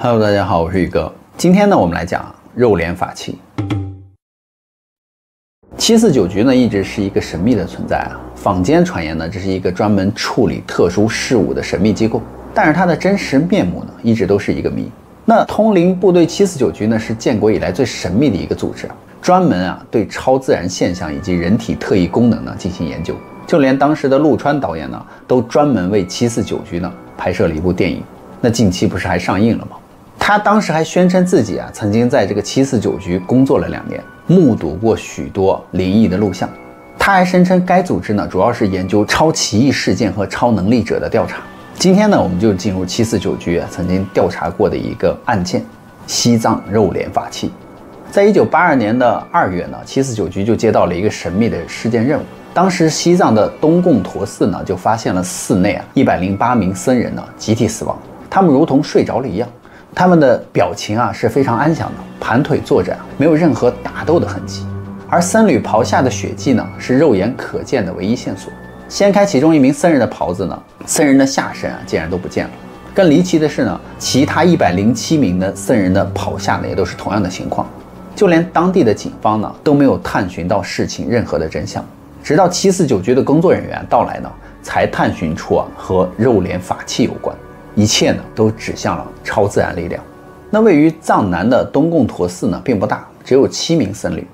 Hello， 大家好，我是宇哥。今天呢，我们来讲肉联法器。749局呢，一直是一个神秘的存在啊。坊间传言呢，这是一个专门处理特殊事务的神秘机构，但是它的真实面目呢，一直都是一个谜。那通灵部队749局呢，是建国以来最神秘的一个组织，专门对超自然现象以及人体特异功能呢进行研究。就连当时的陆川导演呢，都专门为749局呢拍摄了一部电影。那近期不是还上映了吗？他当时还宣称自己曾经在这个749局工作了2年，目睹过许多灵异的录像。他还声称该组织呢主要是研究超奇异事件和超能力者的调查。今天呢，我们就进入749局曾经调查过的一个案件——西藏肉联法器。在1982年的2月呢，749局就接到了一个神秘的事件任务。当时西藏的东贡陀寺呢就发现了寺内108名僧人呢集体死亡，他们如同睡着了一样。他们的表情是非常安详的，盘腿坐着没有任何打斗的痕迹。而僧侣袍下的血迹呢，是肉眼可见的唯一线索。掀开其中一名僧人的袍子呢，僧人的下身竟然都不见了。更离奇的是呢，其他107名的僧人的袍下呢，也都是同样的情况。就连当地的警方呢，都没有探寻到事情任何的真相。直到749局的工作人员到来呢，才探寻出和肉联法器有关。一切呢都指向了超自然力量。那位于藏南的东贡陀寺呢并不大，只有7名僧侣，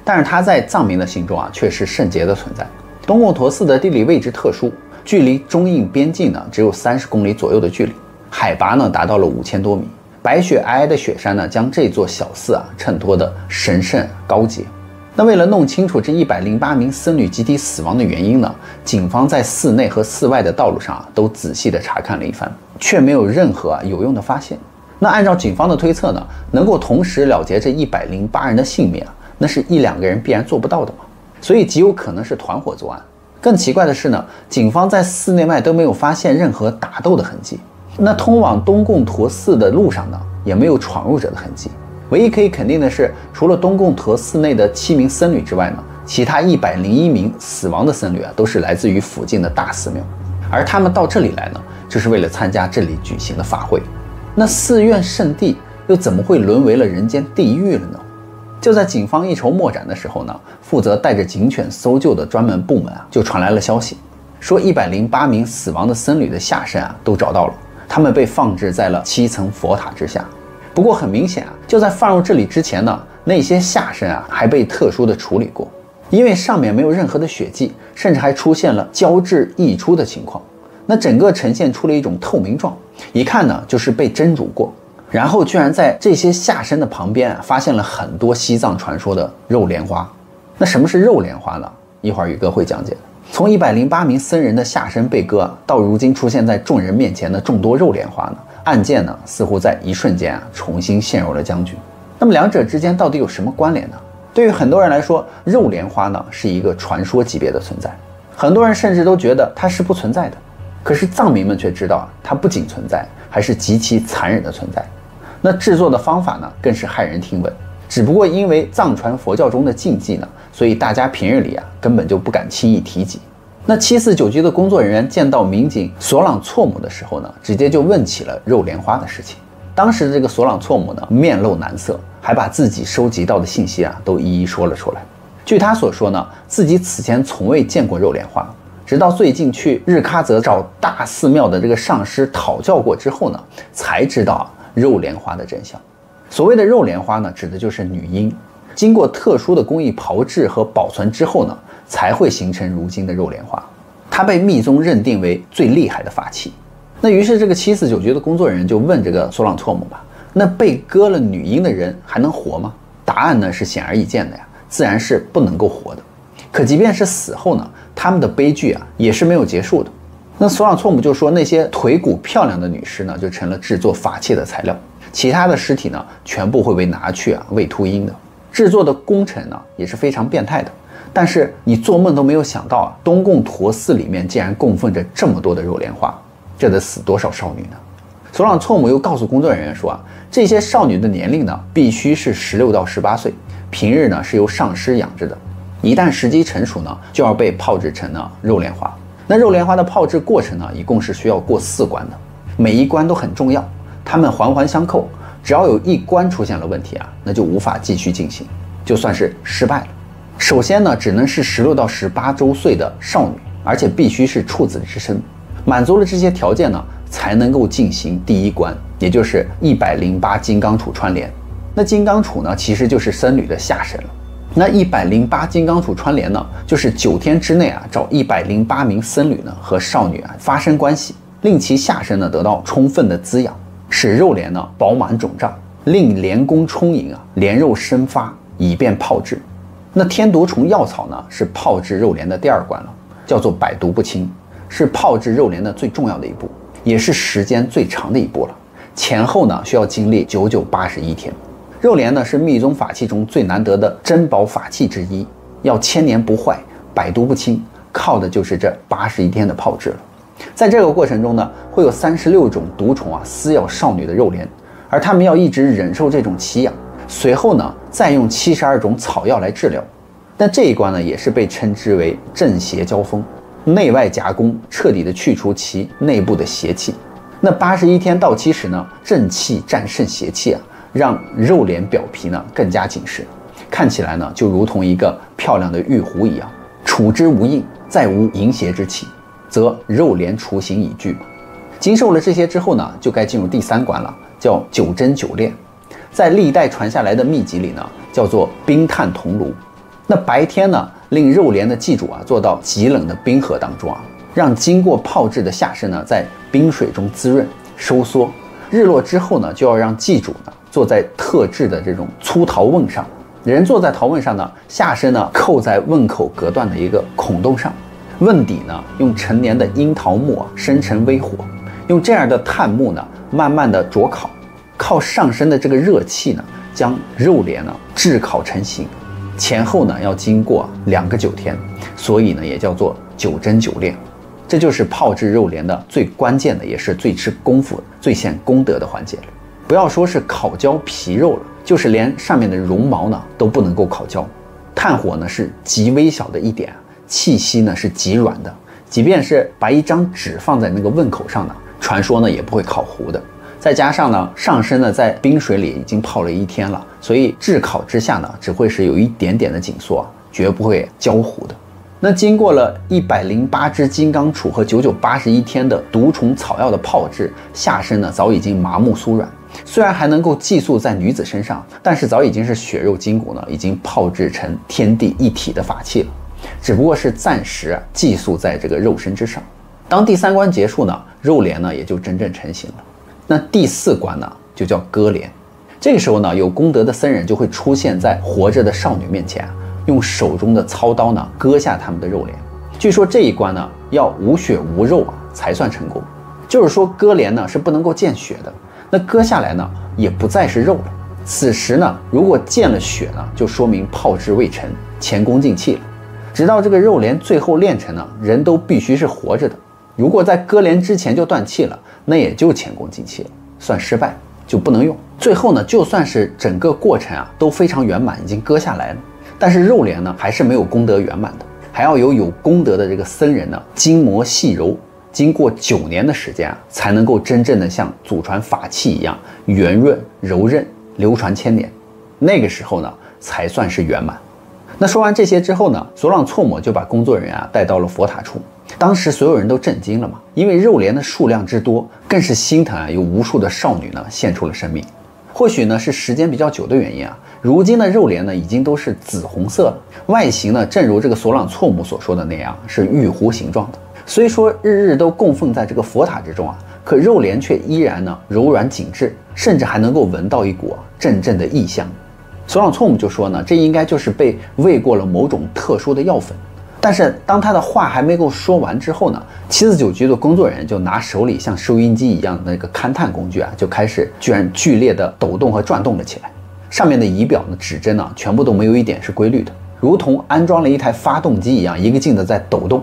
但是它在藏民的心中却是圣洁的存在。东贡陀寺的地理位置特殊，距离中印边境呢只有30公里左右的距离，海拔呢达到了5000多米，白雪皑皑的雪山呢将这座小寺衬托的神圣高洁。那为了弄清楚这108名僧侣集体死亡的原因呢，警方在寺内和寺外的道路上都仔细的查看了一番，却没有任何有用的发现。那按照警方的推测呢，能够同时了结这108人的性命那是1-2个人必然做不到的嘛，所以极有可能是团伙作案。更奇怪的是呢，警方在寺内外都没有发现任何打斗的痕迹，那通往东贡陀寺的路上呢，也没有闯入者的痕迹。唯一可以肯定的是，除了东贡陀寺内的7名僧侣之外呢，其他101名死亡的僧侣都是来自于附近的大寺庙，而他们到这里来呢，就是为了参加这里举行的法会。那寺院圣地又怎么会沦为了人间地狱了呢？就在警方一筹莫展的时候呢，负责带着警犬搜救的专门部门就传来了消息，说108名死亡的僧侣的下身都找到了，他们被放置在了7层佛塔之下。不过很明显就在放入这里之前呢，那些下身还被特殊的处理过，因为上面没有任何的血迹，甚至还出现了胶质溢出的情况。那整个呈现出了一种透明状，一看呢就是被蒸煮过。然后居然在这些下身的旁边发现了很多西藏传说的肉莲花。那什么是肉莲花呢？一会儿宇哥会讲解的。从108名僧人的下身被割到如今出现在众人面前的众多肉莲花呢，案件呢似乎在一瞬间重新陷入了僵局。那么两者之间到底有什么关联呢？对于很多人来说，肉莲花呢是一个传说级别的存在，很多人甚至都觉得它是不存在的。可是藏民们却知道它不仅存在，还是极其残忍的存在。那制作的方法呢更是骇人听闻，只不过因为藏传佛教中的禁忌呢，所以大家平日里根本就不敢轻易提及。那749局的工作人员见到民警索朗措姆的时候呢，直接就问起了肉莲花的事情。当时这个索朗措姆呢面露难色，还把自己收集到的信息都一一说了出来。据他所说呢，自己此前从未见过肉莲花，直到最近去日喀则找大寺庙的这个上师讨教过之后呢，才知道肉莲花的真相。所谓的肉莲花呢，指的就是女婴，经过特殊的工艺炮制和保存之后呢，才会形成如今的肉莲花。它被密宗认定为最厉害的法器。那于是这个749局的工作人员就问这个索朗措姆吧，那被割了女婴的人还能活吗？答案呢是显而易见的自然是不能够活的。可即便是死后呢，他们的悲剧也是没有结束的。那索朗措姆就说，那些腿骨漂亮的女尸呢，就成了制作法器的材料，其他的尸体呢，全部会被拿去喂秃鹰的。制作的工程呢，也是非常变态的。但是你做梦都没有想到东贡陀寺里面竟然供奉着这么多的肉莲花，这得死多少少女呢？索朗措姆又告诉工作人员说这些少女的年龄呢，必须是16到18岁，平日呢是由上师养着的，一旦时机成熟呢，就要被炮制成肉莲花。那肉莲花的炮制过程呢，一共是需要过4关的，每一关都很重要，它们环环相扣，只要有一关出现了问题啊，那就无法继续进行，就算是失败了。首先呢，只能是16到18周岁的少女，而且必须是处子之身，满足了这些条件呢，才能够进行第一关，也就是108金刚杵穿连。那金刚杵呢，其实就是僧侣的下身了。那108金刚杵穿连呢，就是9天之内啊，找108名僧侣呢和少女啊发生关系，令其下身呢得到充分的滋养，使肉帘呢饱满肿胀，令连宫充盈啊，连肉生发，以便炮制。那天毒虫药草呢，是炮制肉帘的第2关了，叫做百毒不侵，是炮制肉帘的最重要的一步，也是时间最长的一步了。前后呢需要经历9981天。肉帘呢是密宗法器中最难得的珍宝法器之一，要1000年不坏，百毒不侵，靠的就是这81天的炮制了。在这个过程中呢，会有36种毒虫啊撕咬少女的肉帘，而他们要一直忍受这种奇痒。随后呢，再用72种草药来治疗。但这一关呢，也是被称之为正邪交锋，内外夹攻，彻底的去除其内部的邪气。那81天到期时呢，正气战胜邪气啊，让肉帘表皮呢更加紧实，看起来呢就如同一个漂亮的玉壶一样。处之无印，再无淫邪之气，则肉帘雏形已具。经受了这些之后呢，就该进入第3关了，叫9针9炼。在历代传下来的秘籍里呢，叫做冰炭铜炉。那白天呢，令肉帘的祭主啊坐到极冷的冰河当中啊，让经过炮制的下身呢在冰水中滋润收缩。日落之后呢，就要让祭主呢坐在特制的这种粗陶瓮上，人坐在陶瓮上呢，下身呢扣在瓮口隔断的一个孔洞上，瓮底呢用陈年的樱桃木啊生成微火，用这样的炭木呢慢慢的灼烤。靠上身的这个热气呢，将肉帘呢炙烤成型，前后呢要经过2个9天，所以呢也叫做9针9炼。这就是炮制肉帘的最关键的，也是最吃功夫、最显功德的环节了。不要说是烤焦皮肉了，就是连上面的绒毛呢都不能够烤焦。炭火呢是极微小的一点，气息呢是极软的，即便是把一张纸放在那个瓮口上呢，传说呢也不会烤糊的。再加上呢，上身呢在冰水里已经泡了1天了，所以炙烤之下呢，只会是有一点点的紧缩，绝不会焦糊的。那经过了108支金刚杵和9981天的毒虫草药的炮制，下身呢早已经麻木酥软，虽然还能够寄宿在女子身上，但是早已经是血肉筋骨呢，已经炮制成天地一体的法器了，只不过是暂时寄宿在这个肉身之上。当第3关结束呢，肉帘呢也就真正成型了。那第4关呢，就叫割帘。这个时候呢，有功德的僧人就会出现在活着的少女面前，用手中的操刀呢割下他们的肉帘。据说这一关呢，要无血无肉才算成功。就是说割帘呢是不能够见血的，那割下来呢也不再是肉了。此时呢，如果见了血呢，就说明炮制未成，前功尽弃了。直到这个肉帘最后炼成呢，人都必须是活着的。如果在割帘之前就断气了，那也就前功尽弃了，算失败，就不能用。最后呢，就算是整个过程都非常圆满，已经割下来了，但是肉帘呢还是没有功德圆满的，还要有功德的这个僧人呢精磨细揉，经过9年的时间才能够真正的像祖传法器一样圆润柔韧，流传1000年。那个时候呢才算是圆满。那说完这些之后呢，索朗措摩就把工作人员带到了佛塔处。当时所有人都震惊了嘛，因为肉帘的数量之多，更是心疼有无数的少女呢献出了生命。或许呢是时间比较久的原因如今的肉帘呢已经都是紫红色了，外形呢正如这个索朗措摩所说的那样，是玉壶形状的。虽说日日都供奉在这个佛塔之中可肉帘却依然呢柔软紧致，甚至还能够闻到一股阵阵的异香。索朗措摩就说呢，这应该就是被喂过了某种特殊的药粉。但是当他的话还没够说完之后呢，749局的工作人员就拿手里像收音机一样的那个勘探工具就开始居然剧烈的抖动和转动了起来。上面的仪表呢指针全部都没有一点是规律的，如同安装了一台发动机一样，一个劲的在抖动。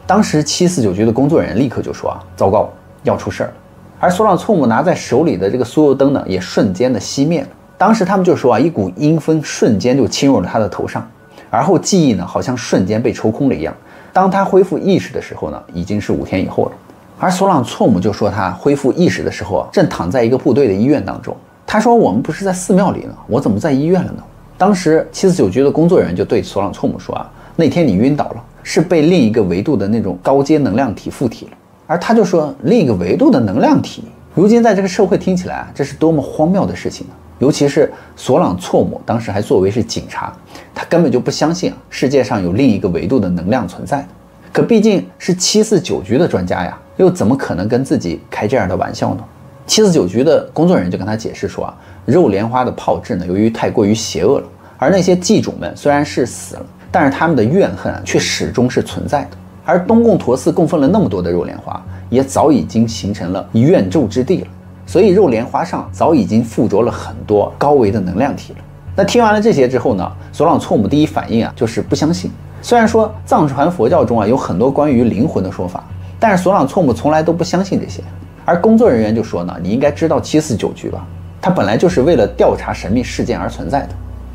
当时749局的工作人员立刻就说糟糕，要出事了。而索朗措摩拿在手里的这个酥油灯呢也瞬间的熄灭了。当时他们就说一股阴风瞬间就侵入了他的头上，而后记忆呢好像瞬间被抽空了一样。当他恢复意识的时候呢，已经是5天以后了。而索朗措姆就说他恢复意识的时候正躺在一个部队的医院当中。他说我们不是在寺庙里呢，我怎么在医院了呢？当时749局的工作人员就对索朗措姆说那天你晕倒了，是被另一个维度的那种高阶能量体附体了。而他就说另一个维度的能量体，如今在这个社会听起来这是多么荒谬的事情呢？尤其是索朗措姆当时还作为是警察，他根本就不相信世界上有另一个维度的能量存在的。可毕竟是749局的专家呀，又怎么可能跟自己开这样的玩笑呢？749局的工作人员就跟他解释说肉莲花的炮制呢，由于太过于邪恶了，而那些祭主们虽然是死了，但是他们的怨恨却始终是存在的。而东贡陀寺供奉了那么多的肉莲花，也早已经形成了怨咒之地了，所以肉莲花上早已经附着了很多高维的能量体了。那听完了这些之后呢，索朗措姆第一反应就是不相信。虽然说藏传佛教中有很多关于灵魂的说法，但是索朗措姆从来都不相信这些。而工作人员就说呢，你应该知道749局吧，它本来就是为了调查神秘事件而存在的。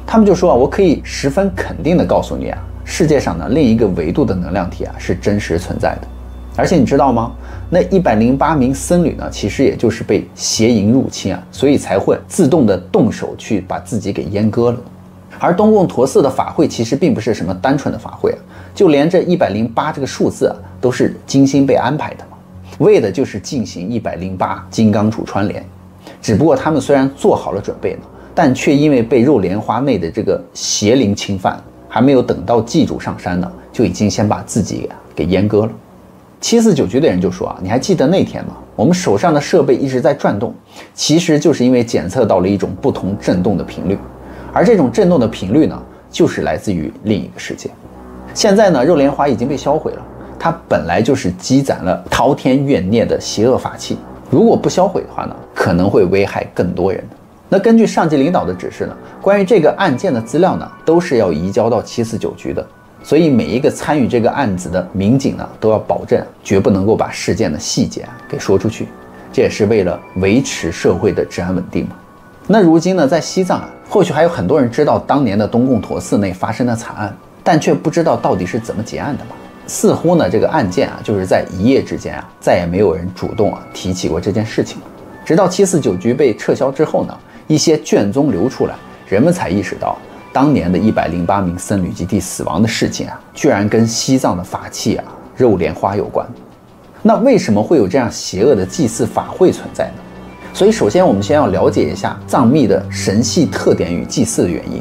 他们就说我可以十分肯定的告诉你世界上呢另一个维度的能量体是真实存在的。而且你知道吗？那108名僧侣呢，其实也就是被邪淫入侵所以才会自动的动手去把自己给阉割了。而东贡陀寺的法会其实并不是什么单纯的法会就连这108这个数字都是精心被安排的嘛，为的就是进行108金刚杵穿连。只不过他们虽然做好了准备呢，但却因为被肉莲花内的这个邪灵侵犯，还没有等到祭主上山呢，就已经先把自己给阉割了。749局的人就说你还记得那天吗？我们手上的设备一直在转动，其实就是因为检测到了一种不同振动的频率，而这种振动的频率呢，就是来自于另一个世界。现在呢，肉莲花已经被销毁了，它本来就是积攒了滔天怨孽的邪恶法器，如果不销毁的话呢，可能会危害更多人的。那根据上级领导的指示呢，关于这个案件的资料呢，都是要移交到749局的。所以每一个参与这个案子的民警呢，都要保证绝不能够把事件的细节给说出去，这也是为了维持社会的治安稳定嘛。那如今呢，在西藏或许还有很多人知道当年的东贡陀寺内发生的惨案，但却不知道到底是怎么结案的嘛。似乎呢，这个案件就是在一夜之间再也没有人主动提起过这件事情了。直到749局被撤销之后呢，一些卷宗流出来，人们才意识到当年的108名僧侣集体死亡的事情居然跟西藏的法器肉莲花有关。那为什么会有这样邪恶的祭祀法会存在呢？所以首先我们先要了解一下藏密的神系特点与祭祀的原因。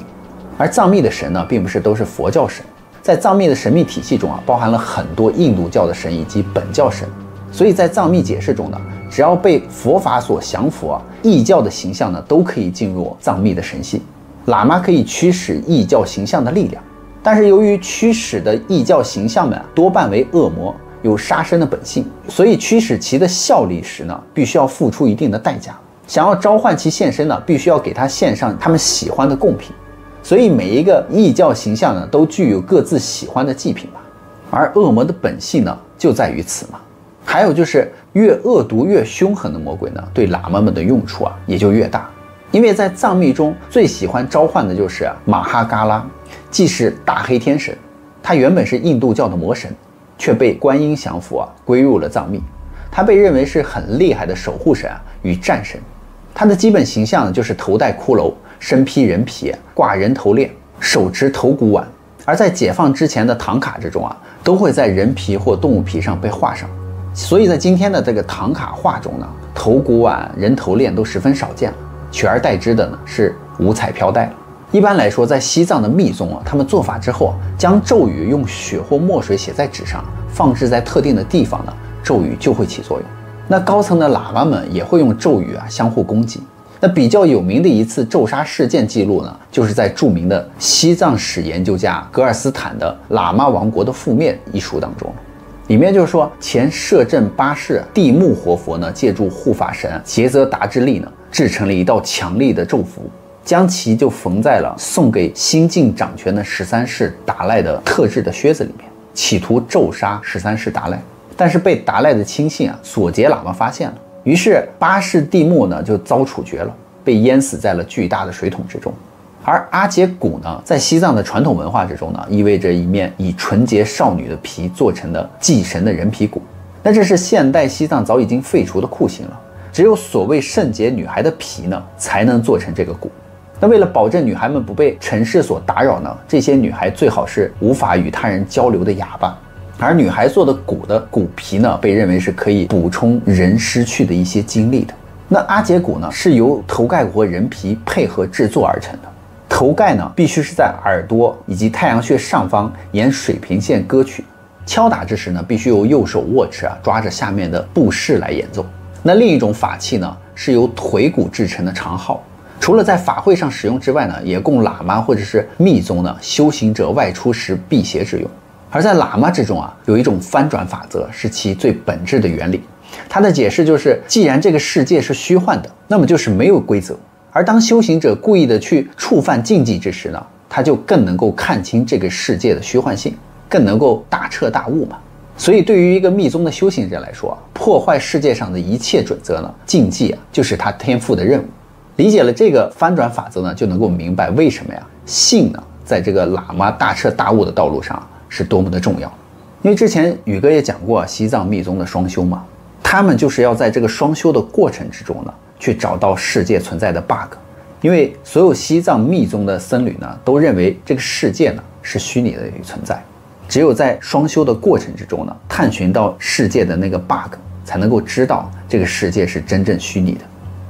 而藏密的神呢，并不是都是佛教神，在藏密的神秘体系中包含了很多印度教的神以及本教神。所以在藏密解释中呢，只要被佛法所降服异教的形象呢，都可以进入藏密的神系。喇嘛可以驱使异教形象的力量，但是由于驱使的异教形象们多半为恶魔，有杀生的本性，所以驱使其的效力时呢，必须要付出一定的代价。想要召唤其现身呢，必须要给他献上他们喜欢的贡品。所以每一个异教形象呢，都具有各自喜欢的祭品嘛。而恶魔的本性呢，就在于此嘛。还有就是越恶毒越凶狠的魔鬼呢，对喇嘛们的用处也就越大。因为在藏密中最喜欢召唤的就是马哈嘎拉，既是大黑天神，他原本是印度教的魔神，却被观音降服归入了藏密。他被认为是很厉害的守护神与战神。他的基本形象就是头戴骷髅，身披人皮，挂人头链，手持头骨碗。而在解放之前的唐卡之中都会在人皮或动物皮上被画上。所以在今天的这个唐卡画中呢，头骨碗、人头链都十分少见了。取而代之的呢是五彩飘带了。一般来说，在西藏的密宗他们做法之后将咒语用血或墨水写在纸上，放置在特定的地方呢，咒语就会起作用。那高层的喇嘛们也会用咒语相互攻击。那比较有名的一次咒杀事件记录呢，就是在著名的西藏史研究家格尔斯坦的《喇嘛王国的覆灭》一书当中。里面就是说，前摄政巴士地木活佛呢，借助护法神杰泽达之力呢，制成了一道强力的咒符，将其就缝在了送给新晋掌权的13世达赖的特制的靴子里面，企图咒杀13世达赖。但是被达赖的亲信索杰喇嘛发现了，于是巴士地木呢就遭处决了，被淹死在了巨大的水桶之中。而阿杰骨呢，在西藏的传统文化之中呢，意味着一面以纯洁少女的皮做成的祭神的人皮骨。那这是现代西藏早已经废除的酷刑了，只有所谓圣洁女孩的皮呢，才能做成这个鼓。那为了保证女孩们不被尘世所打扰呢，这些女孩最好是无法与他人交流的哑巴。而女孩做的鼓的鼓皮呢，被认为是可以补充人失去的一些精力的。那阿杰鼓呢，是由头盖骨和人皮配合制作而成的。头盖呢，必须是在耳朵以及太阳穴上方沿水平线割取。敲打之时呢，必须由右手握持抓着下面的布饰来演奏。那另一种法器呢，是由腿骨制成的长号。除了在法会上使用之外呢，也供喇嘛或者是密宗呢修行者外出时辟邪之用。而在喇嘛之中有一种翻转法则是其最本质的原理。它的解释就是，既然这个世界是虚幻的，那么就是没有规则。而当修行者故意的去触犯禁忌之时呢，他就更能够看清这个世界的虚幻性，更能够大彻大悟嘛。所以对于一个密宗的修行者来说，破坏世界上的一切准则呢，禁忌就是他天赋的任务。理解了这个翻转法则呢，就能够明白为什么信呢，在这个喇嘛大彻大悟的道路上是多么的重要。因为之前宇哥也讲过西藏密宗的双修嘛，他们就是要在这个双修的过程之中呢，去找到世界存在的 bug。因为所有西藏密宗的僧侣呢，都认为这个世界呢是虚拟的存在，只有在双修的过程之中呢，探寻到世界的那个 bug， 才能够知道这个世界是真正虚拟的。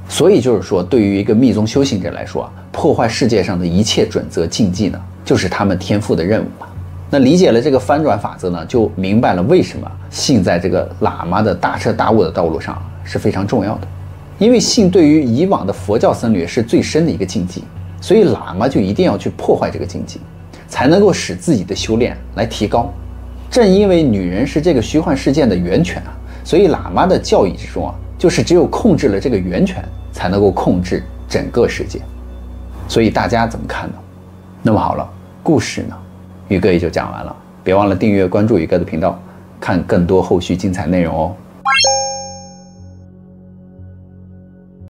所以就是说，对于一个密宗修行者来说破坏世界上的一切准则禁忌呢，就是他们天赋的任务嘛。那理解了这个翻转法则呢，就明白了为什么信在这个喇嘛的大彻大悟的道路上是非常重要的。因为信对于以往的佛教僧侣是最深的一个禁忌，所以喇嘛就一定要去破坏这个禁忌，才能够使自己的修炼来提高。正因为女人是这个虚幻事件的源泉所以喇嘛的教义之中就是只有控制了这个源泉，才能够控制整个世界。所以大家怎么看呢？那么好了，故事呢，宇哥也就讲完了。别忘了订阅关注宇哥的频道，看更多后续精彩内容哦。